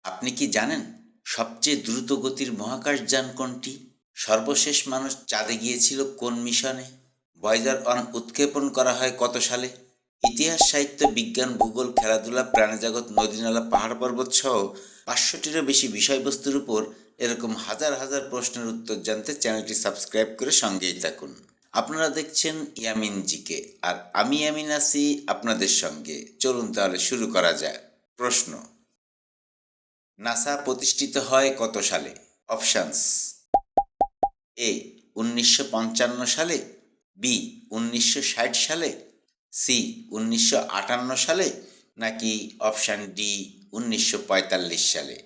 আপনি কি জানেন সবচেয়ে দ্রুতগতির মহাকাশযান কোনটি? সর্বশেষ মানুষ চাঁদে গিয়েছিল কোন মিশনে? ভয়েজার 1 উৎক্ষেপণ করা হয় কত সালে? ইতিহাস, সাহিত্য, বিজ্ঞান, ভূগোল, খেলাধুলা, প্রাণীজগৎ, নদীনালা, পাহাড় পর্বত সহ 500টিরও বেশি বিষয়বস্তুর উপর এরকম হাজার হাজার প্রশ্নের উত্তর জানতে চ্যানেলটি সাবস্ক্রাইব করে সঙ্গেই থাকুন। আপনারা দেখছেন ইয়ামিন জিকে, আর আমি ইয়ামিন আছি আপনাদের সঙ্গে। চলুন তাহলে শুরু করা যাক। প্রশ্ন: নাসা প্রতিষ্ঠিত হয় কত সালে? অপশানস: এ 1955 সালে, বি 1960 সালে, সি 1958 সালে, নাকি অপশান ডি 1945 সালে?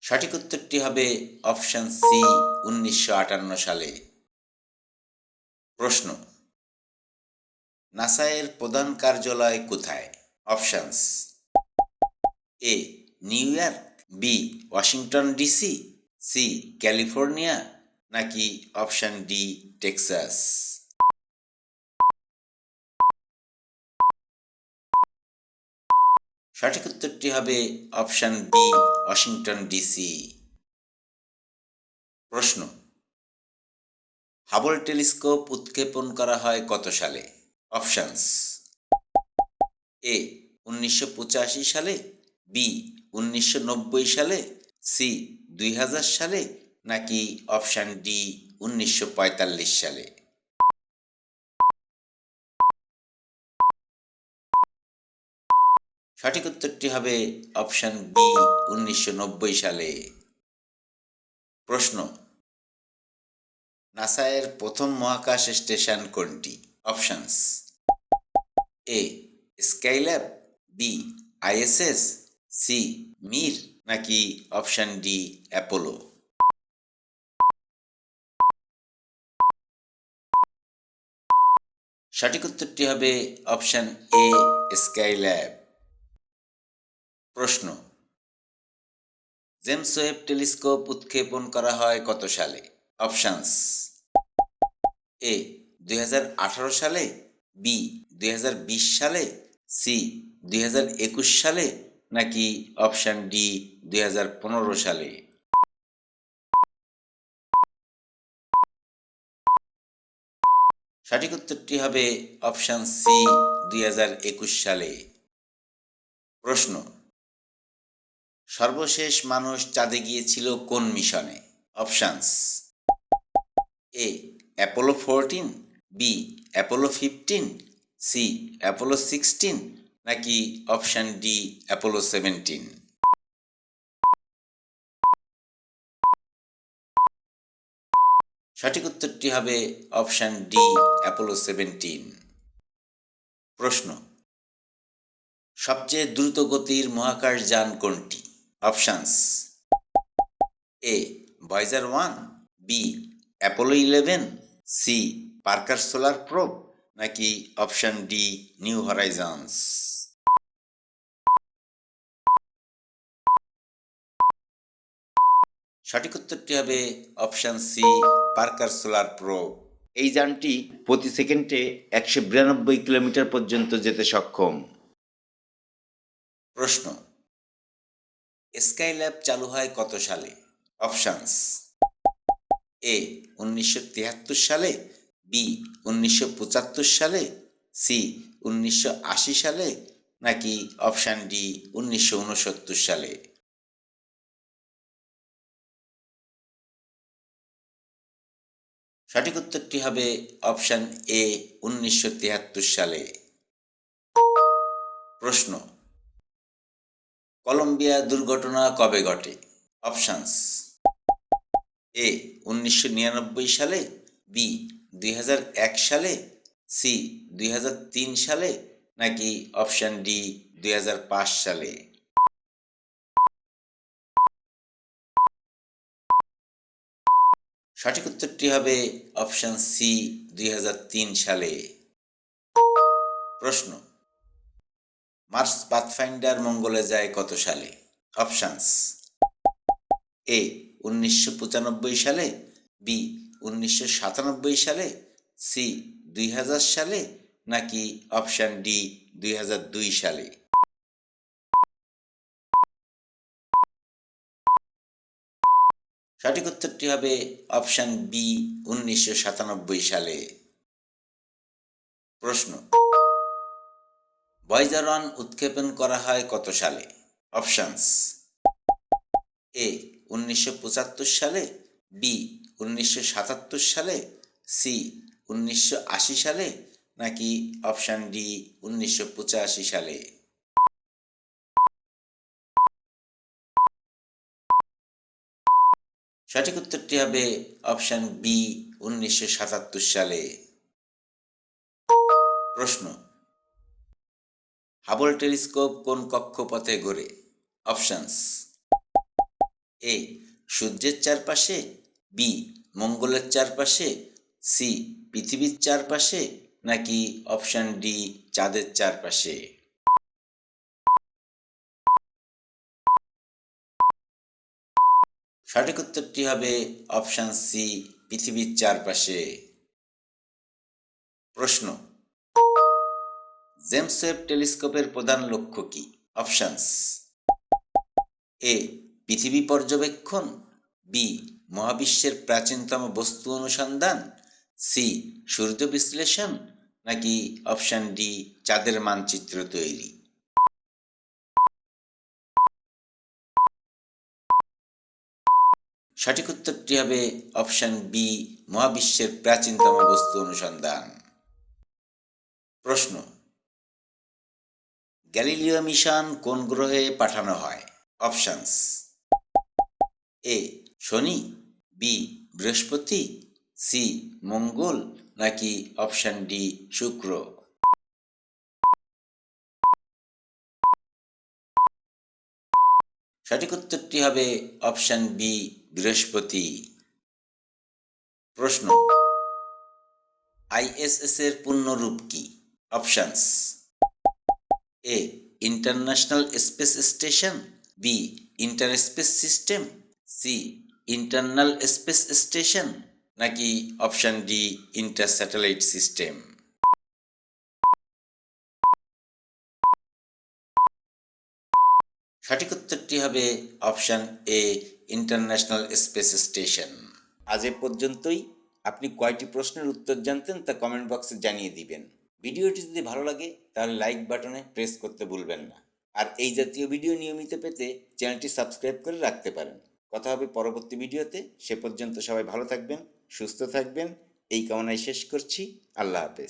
সঠিক উত্তরটি হবে অপশান সি 1958 সালে। প্রশ্ন: নাসা এর প্রধান কার্যালয় কোথায়? Options: A New York, B Washington DC, C California, নাকি অপশান ডি টেক্সাস? সঠিক উত্তরটি হবে অপশান বি ওয়াশিংটন ডিসি। প্রশ্ন: হাবল টেলিস্কোপ উৎক্ষেপণ করা হয় কত সালে? অপশানস: এ 1985 সালে, বি 1990 সালে, সি 2000 সালে, নাকি অপশান ডি 1945 সালে? সঠিক উত্তরটি হবে অপশান বি 1990 সালে। প্রশ্ন: নাসা এর প্রথম মহাকাশ স্টেশন কোনটি? অপশানস: এ Skylab, B ISS, C Mir, নাকি অপশান ডি অ্যাপোলো? সঠিক উত্তরটি হবে অপশান এ স্কাইল্যাব। প্রশ্ন: জেমস ওয়েব টেলিস্কোপ উৎক্ষেপণ করা হয় কত সালে? অপশানস: এ 2018 সালে, বি 2020 সালে, সি 2021 সালে, নাকি অপশান ডি 2015 সালে? সঠিক উত্তরটি হবে অপশান সি 2021 সালে। প্রশ্ন: সর্বশেষ মানুষ চাঁদে গিয়েছিল কোন মিশনে? Options: A Apollo 14, B Apollo 15, C Apollo 16, নাকি অপশান ডি অ্যাপোলো 17? সঠিক উত্তরটি হবে অপশান ডি অ্যাপোলো 17। প্রশ্ন: সবচেয়ে দ্রুত গতির মহাকাশযান কোনটি? Options: A Voyager 1, B Apollo 11, C Parker Solar Probe, নাকি অপশান ডি নিউ হরাইজন্স? সঠিক উত্তরটি হবে option C Parker Solar Probe. এই যানটি প্রতি সেকেন্ডে 192 কিলোমিটার পর্যন্ত যেতে সক্ষম। প্রশ্ন: স্কাইল্যাব চালু হয় কত সালে? অপশানস: এ 1973 সালে, বি 1975 সালে, সি 1980 সালে, নাকি অপশান ডি 1969 সালে? সঠিক উত্তরটি হবে অপশান এ 1973 সালে। প্রশ্ন: কলম্বিয়া দুর্ঘটনা কবে ঘটে? অপশানস: এ 1999 সালে, বি 2001 সালে, সি 2003 সালে, নাকি অপশান ডি 2005 সালে? সঠিক উত্তরটি হবে অপশান সি 2003 সালে। প্রশ্ন: মার্স পাথফাইন্ডার মঙ্গলে যায় কত সালে? অপশানস: এ 1995 সালে, বি 1997 সালে, সি 2000 সালে, নাকি অপশান ডি 2002 সালে? সঠিক উত্তরটি হবে অপশান বি 1997 সালে। প্রশ্ন, ভয়েজার 1 উৎক্ষেপণ করা হয় কত সালে? অপশানস: এ 1975 সালে, বি 1977 সালে, সি 1980 সালে, নাকি অপশান ডি 1985 সালে? সঠিক উত্তরটি হবে অপশান বি 1977 সালে। প্রশ্ন, হাবল টেলিস্কোপ কোন কক্ষপথে ঘোরে? অপশানস: এ সূর্যের চারপাশে, বি মঙ্গলের চারপাশে, সি পৃথিবীর চারপাশে, নাকি অপশান ডি চাঁদের চারপাশে? সঠিক উত্তরটি হবে অপশান সি পৃথিবীর চারপাশে। প্রশ্ন, জেমস ওয়েব টেলিস্কোপের প্রধান লক্ষ্য কী? অপশানস: এ পৃথিবী পর্যবেক্ষণ, বি মহাবিশ্বের প্রাচীনতম বস্তু অনুসন্ধান, সি সূর্য বিশ্লেষণ, নাকি অপশান ডি চাঁদের মানচিত্র তৈরি? সঠিক উত্তরটি হবে অপশান বি মহাবিশ্বের প্রাচীনতম বস্তু অনুসন্ধান। প্রশ্ন, গ্যালিলিও মিশন কোন গ্রহে পাঠানো হয়? অপশানস: এ শনি, বি বৃহস্পতি, সি মঙ্গল, নাকি অপশান ডি শুক্র? সঠিক উত্তরটি হবে অপশান বি বৃহস্পতি। প্রশ্ন, আইএসএস এর পূর্ণরূপ কি? Options: A international space station, B inter space system, C internal space station, নাকি option D inter satellite system? সঠিক উত্তরটি হবে option A international space station. আজ এ পর্যন্তই। আপনি কয়টি প্রশ্নের উত্তর জানতেন তা কমেন্ট বক্সে জানিয়ে দিবেন। ভিডিওটি যদি ভালো লাগে তাহলে লাইক বাটনে প্রেস করতে ভুলবেন না। আর এই জাতীয় ভিডিও নিয়মিত পেতে চ্যানেলটি সাবস্ক্রাইব করে রাখতে পারেন। কথা হবে পরবর্তী ভিডিওতে। সে পর্যন্ত সবাই ভালো থাকবেন, সুস্থ থাকবেন, এই কামনায় শেষ করছি। আল্লাহ হাফেজ।